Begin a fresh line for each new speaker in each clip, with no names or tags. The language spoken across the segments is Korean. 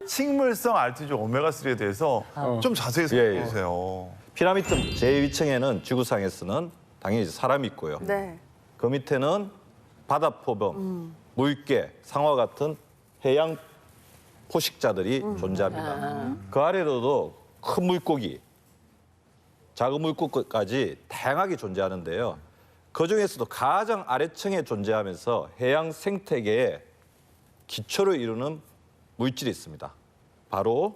식물성 RTG 오메가3에 대해서 좀 자세히 설명해 주세요.
피라미드 제2층에는 지구상에서는 당연히 사람이 있고요.
네.
그 밑에는 바다표범, 물개, 상어와 같은 해양 포식자들이 존재합니다. 그 아래로도 큰 물고기, 작은 물고기까지 다양하게 존재하는데요. 그중에서도 가장 아래층에 존재하면서 해양 생태계의 기초를 이루는 물질이 있습니다. 바로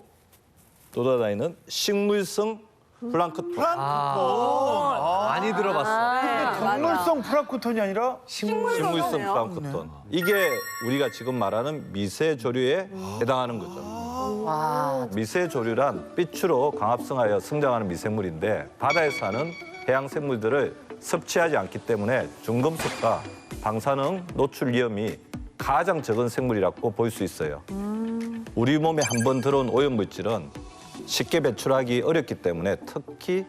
떠돌아다니는 식물성 플랑크톤.
많이 들어봤어.
동물성 플랑크톤이 아니라
식물성 플랑크톤. 이게 우리가 지금 말하는 미세조류에 해당하는 거죠. 미세조류란 빛으로 광합성하여 성장하는 미생물인데 바다에 사는 해양 생물들을 섭취하지 않기 때문에 중금속과 방사능 노출 위험이 가장 적은 생물이라고 볼 수 있어요. 우리 몸에 한 번 들어온 오염물질은 쉽게 배출하기 어렵기 때문에 특히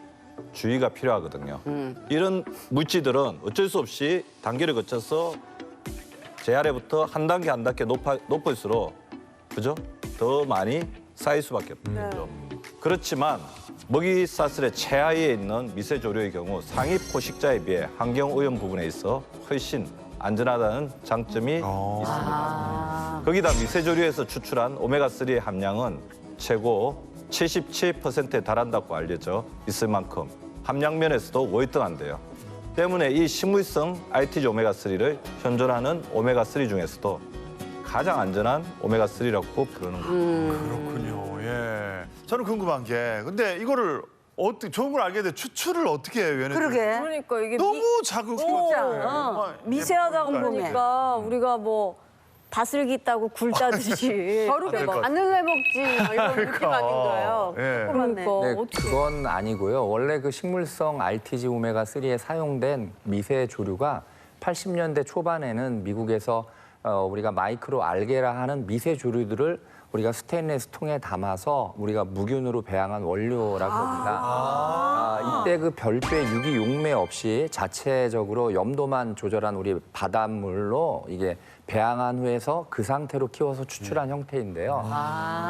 주의가 필요하거든요. 이런 물질들은 어쩔 수 없이 단계를 거쳐서 제 아래부터 한 단계 한 단계 높을수록 그죠? 더 많이 쌓일 수밖에 없는 거죠. 그렇지만 먹이사슬의 최하위에 있는 미세조류의 경우 상위 포식자에 비해 환경 오염 부분에 있어 훨씬 안전하다는 장점이 있습니다. 거기다 미세조류에서 추출한 오메가3의 함량은 최고 77%에 달한다고 알려져 있을 만큼 함량면에서도 월등한데요. 때문에 이 식물성 RTG 오메가3를 현존하는 오메가3 중에서도 가장 안전한 오메가3라고 부르는 거예요.
그렇군요. 예. 저는 궁금한 게 근데 이거를 어떻게 좋은 걸 알게 돼 추출을 어떻게 해요? 얘네들?
그러게.
그러니까 이게
너무 자극
미세하다고 보면.
그러니까 우리가 뭐 다슬기 따고 굴 따듯이
될 것 같아.
바늘레 먹지 막 이런 느낌 아닌가요?
예.
그러네.
네,
어떻게
그건 아니고요. 원래 그 식물성 RTG 오메가3에 사용된 미세 조류가 80년대 초반에는 미국에서 우리가 마이크로 알게라 하는 미세 조류들을 우리가 스테인리스 통에 담아서 우리가 무균으로 배양한 원료라고 합니다. 이때 그 별도의 유기 용매 없이 자체적으로 염도만 조절한 우리 바닷물로 이게 배양한 후에서 그 상태로 키워서 추출한 형태인데요.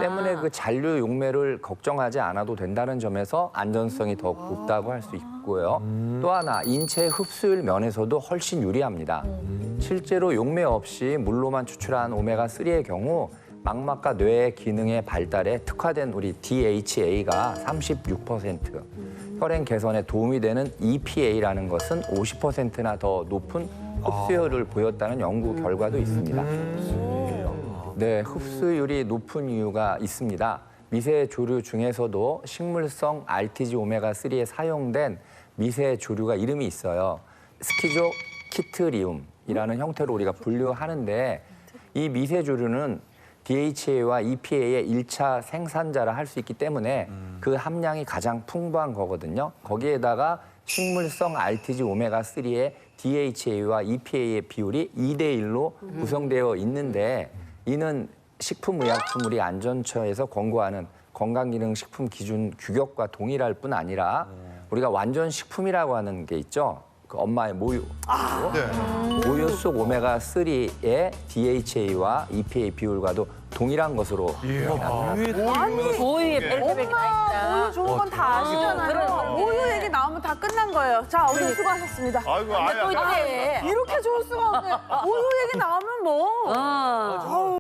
때문에 그 잔류 용매를 걱정하지 않아도 된다는 점에서 안전성이 더욱 높다고 할 수 있고요. 또 하나 인체 흡수율 면에서도 훨씬 유리합니다. 실제로 용매 없이 물로만 추출한 오메가3의 경우 망막과 뇌의 기능의 발달에 특화된 우리 DHA가 36%, 혈행 개선에 도움이 되는 EPA라는 것은 50%나 더 높은 흡수율을 보였다는 연구 결과도 있습니다. 네, 흡수율이 높은 이유가 있습니다. 미세 조류 중에서도 식물성 RTG 오메가3에 사용된 미세 조류가 이름이 있어요. 스키조키트리움이라는 형태로 우리가 분류하는데 이 미세 조류는 DHA와 EPA의 1차 생산자라 할 수 있기 때문에 그 함량이 가장 풍부한 거거든요. 거기에다가 식물성 RTG 오메가3의 DHA와 EPA의 비율이 2대1로 구성되어 있는데 이는 식품의약품우리안전처에서 권고하는 건강기능식품 기준 규격과 동일할 뿐 아니라 우리가 완전 식품이라고 하는 게 있죠. 그 엄마의 모유. 모유 속 오메가3의 DHA와 EPA 비율과도 동일한 것으로
우유에 별의별 다 있다.
우유 좋은 건 다 아시잖아요. 우유 얘기 나오면 다 끝난 거예요. 자, 오늘 수고하셨습니다.
아이고 아야.
또 이제
이렇게 좋을 수가 없네. 우유 얘기 나오면 뭐.